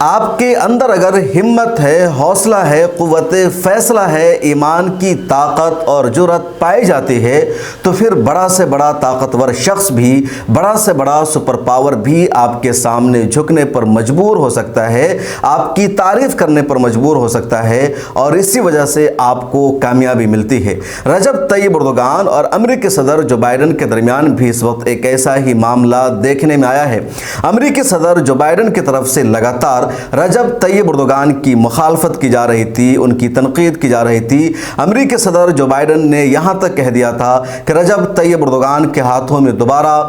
آپ کے اندر اگر ہمت ہے، حوصلہ ہے، قوت فیصلہ ہے، ایمان کی طاقت اور جرأت پائی جاتی ہے تو پھر بڑا سے بڑا طاقتور شخص بھی، بڑا سے بڑا سپر پاور بھی آپ کے سامنے جھکنے پر مجبور ہو سکتا ہے، آپ کی تعریف کرنے پر مجبور ہو سکتا ہے، اور اسی وجہ سے آپ کو کامیابی ملتی ہے۔ رجب طیب اردوغان اور امریکی صدر جو بائیڈن کے درمیان بھی اس وقت ایک ایسا ہی معاملہ دیکھنے میں آیا ہے۔ امریکی صدر جو بائیڈن کی طرف سے لگاتار رجب طیب اردوغان کی مخالفت کی جا رہی تھی، ان کی تنقید کی جا رہی تھی۔ امریکی صدر جو بائیڈن نے یہاں تک کہہ دیا تھا کہ رجب طیب اردوغان کے ہاتھوں میں دوبارہ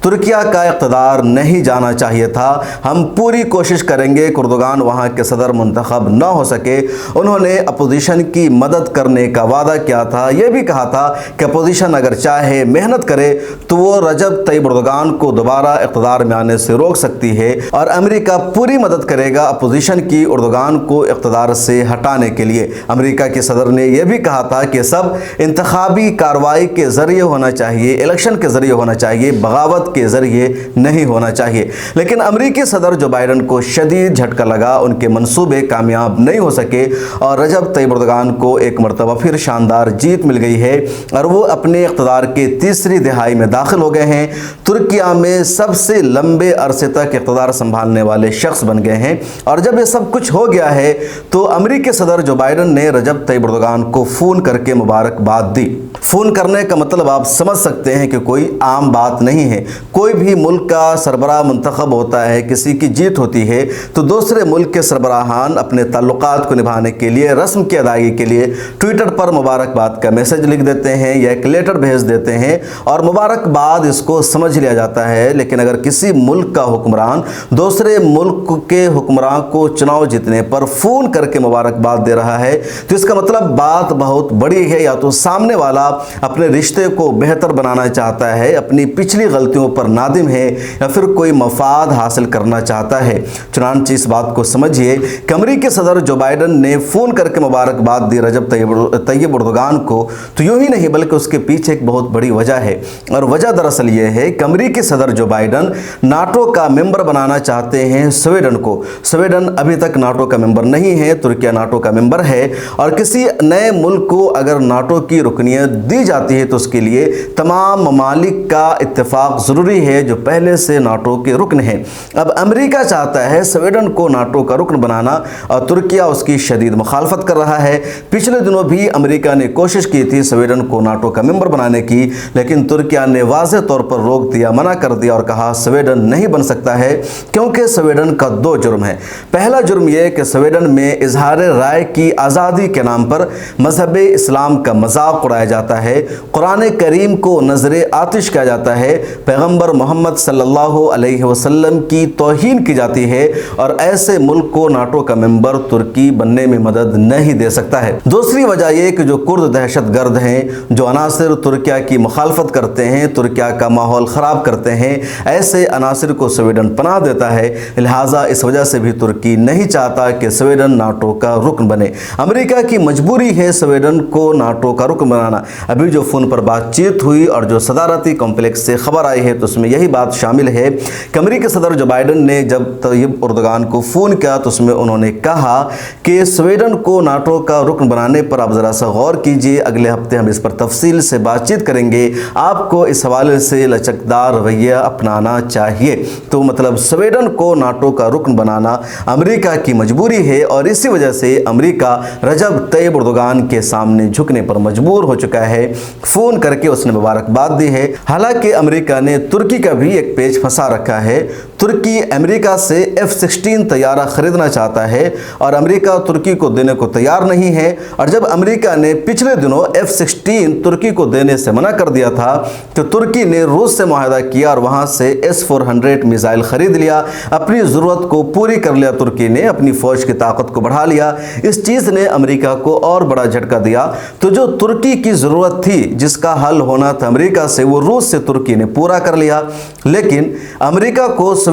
ترکیہ کا اقتدار نہیں جانا چاہیے تھا، ہم پوری کوشش کریں گے کہ اردوغان وہاں کے صدر منتخب نہ ہو سکے۔ انہوں نے اپوزیشن کی مدد کرنے کا وعدہ کیا تھا، یہ بھی کہا تھا کہ اپوزیشن اگر چاہے محنت کرے تو وہ رجب طیب اردوغان کو دوبارہ اقتدار میں آنے سے روک سکتی ہے، اور امریکہ پوری مدد کرے گا اپوزیشن کی اردوغان کو اقتدار سے ہٹانے کے لیے۔ امریکہ کے صدر نے یہ بھی کہا تھا کہ سب انتخابی کارروائی کے ذریعے ہونا چاہیے، الیکشن کے ذریعے ہونا چاہیے، بغاوت کے ذریعے نہیں ہونا چاہیے۔ لیکن امریکی صدر جو بائیڈن کو شدید جھٹکا لگا، ان کے منصوبے کامیاب نہیں ہو سکے، اور رجب طیب اردوغان کو ایک مرتبہ پھر شاندار جیت مل گئی ہے، اور وہ اپنے اقتدار کے تیسری دہائی میں داخل ہو گئے ہیں، ترکیہ میں سب سے لمبے عرصے تک اقتدار سنبھالنے والے شخص بن گئے ہیں۔ اور جب یہ سب کچھ ہو گیا ہے تو امریکی صدر جو بائیڈن نے رجب طیب اردوغان کو فون کر کے مبارکباد دی۔ فون کرنے کا مطلب آپ سمجھ سکتے ہیں کہ کوئی عام بات نہیں ہے۔ کوئی بھی ملک کا سربراہ منتخب ہوتا ہے، کسی کی جیت ہوتی ہے تو دوسرے ملک کے سربراہان اپنے تعلقات کو نبھانے کے لیے، رسم کی ادائیگی کے لیے ٹویٹر پر مبارکباد کا میسج لکھ دیتے ہیں یا ایک لیٹر بھیج دیتے ہیں، اور مبارکباد اس کو سمجھ لیا جاتا ہے۔ لیکن اگر کسی ملک کا حکمران دوسرے ملک کے حکمران کو چناؤ جیتنے پر فون کر کے مبارکباد دے رہا ہے تو اس کا مطلب بات بہت بڑی ہے، یا تو سامنے والا اپنے رشتے کو بہتر بنانا چاہتا ہے، اپنی پچھلی غلطیوں پر نادم ہے، یا پھر کوئی مفاد حاصل کرنا چاہتا ہے۔ چنانچہ اس بات کو سمجھیے کہ امریکی صدر جو بائیڈن نے فون کر کے مبارکباد دی رجب طیب اردوغان کو، تو یوں ہی نہیں بلکہ اس کے پیچھے ایک بہت بڑی وجہ ہے، اور وجہ دراصل یہ ہے کہ امریکی صدر جو بائیڈن ناٹو کا ممبر بنانا چاہتے ہیں سویڈن کو۔ سویڈن ابھی تک ناٹو کا ممبر نہیں ہے، ترکیہ ناٹو کا ممبر ہے، اور کسی نئے ملک کو اگر ناٹو کی رکنیت دی جاتی ہے تو اس کے لیے تمام ممالک کا اتفاق ضروری ہے جو پہلے سے ناٹو کے رکن ہیں۔ اب امریکہ چاہتا ہے سویڈن کو ناٹو کا رکن بنانا، اور ترکیہ اس کی شدید مخالفت کر رہا ہے۔ پچھلے دنوں بھی امریکہ نے کوشش کی تھی سویڈن کو ناٹو کا ممبر بنانے کی، لیکن ترکیہ نے واضح طور پر روک دیا، منع کر دیا، اور کہا سویڈن نہیں بن سکتا ہے، کیونکہ سویڈن کا دو جرم ہے۔ پہلا جرم یہ کہ سویڈن میں اظہار رائے کی آزادی کے نام پر مذہب اسلام کا مذاق اڑایا جاتا ہے، قرآن کریم کو نظر آتش کیا جاتا ہے، پیغمبر محمد صلی اللہ علیہ وسلم کی توہین کی جاتی ہے، اور ایسے ملک کو ناٹو کا ممبر ترکی بننے میں مدد نہیں دے سکتا ہے۔ دوسری وجہ یہ کہ جو کرد دہشت گرد ہیں، جو عناصر ترکیہ کی مخالفت کرتے ہیں، ترکیہ کا ماحول خراب کرتے ہیں، ایسے عناصر کو سویڈن پناہ دیتا ہے، لہٰذا اس وجہ سے بھی ترکی نہیں چاہتا کہ سویڈن ناٹو کا رکن بنے۔ امریکہ کی مجبوری ہے سویڈن کو ناٹو کا رکن بنانا۔ ابھی جو فون پر بات چیت ہوئی اور جو صدارتی کمپلیکس سے خبر آئی ہے تو اس میں یہی بات شامل ہے کہ امریکی صدر جو بائیڈن نے جب طیب اردوغان کو فون کیا تو اس میں انہوں نے کہا کہ سویڈن کو ناٹو کا رکن بنانے پر آپ ذرا سا غور کیجئے، اگلے ہفتے ہم اس پر تفصیل سے بات چیت کریں گے، آپ کو اس حوالے سے لچکدار رویہ اپنانا چاہیے۔ تو مطلب سویڈن کو ناٹو کا رکن بنانا امریکہ کی مجبوری ہے، اور اسی وجہ سے امریکہ رجب طیب اردوغان کے سامنے جھکنے پر مجبور ہو چکا ہے۔ فون کر کے اس نے مبارکباد دی ہے۔ حالانکہ امریکہ نے ترکی کا بھی ایک پیچ پھنسا رکھا ہے۔ ترکی امریکہ سے F-16 طیارہ خریدنا چاہتا ہے، اور امریکہ ترکی کو دینے کو تیار نہیں ہے، اور جب امریکہ نے پچھلے دنوں F-16 ترکی کو دینے سے منع کر دیا تھا تو ترکی نے روس سے معاہدہ کیا اور وہاں سے S-400 میزائل خرید لیا، اپنی ضرورت کو پوری کر لیا، ترکی نے اپنی فوج کی طاقت کو بڑھا لیا۔ اس چیز نے امریکہ کو اور بڑا جھٹکا دیا، تو جو ترکی کی ضرورت تھی، جس کا حل ہونا تھا امریکہ سے، وہ روس سے ترکی نے پورا کر لیا۔ لیکن امریکہ کو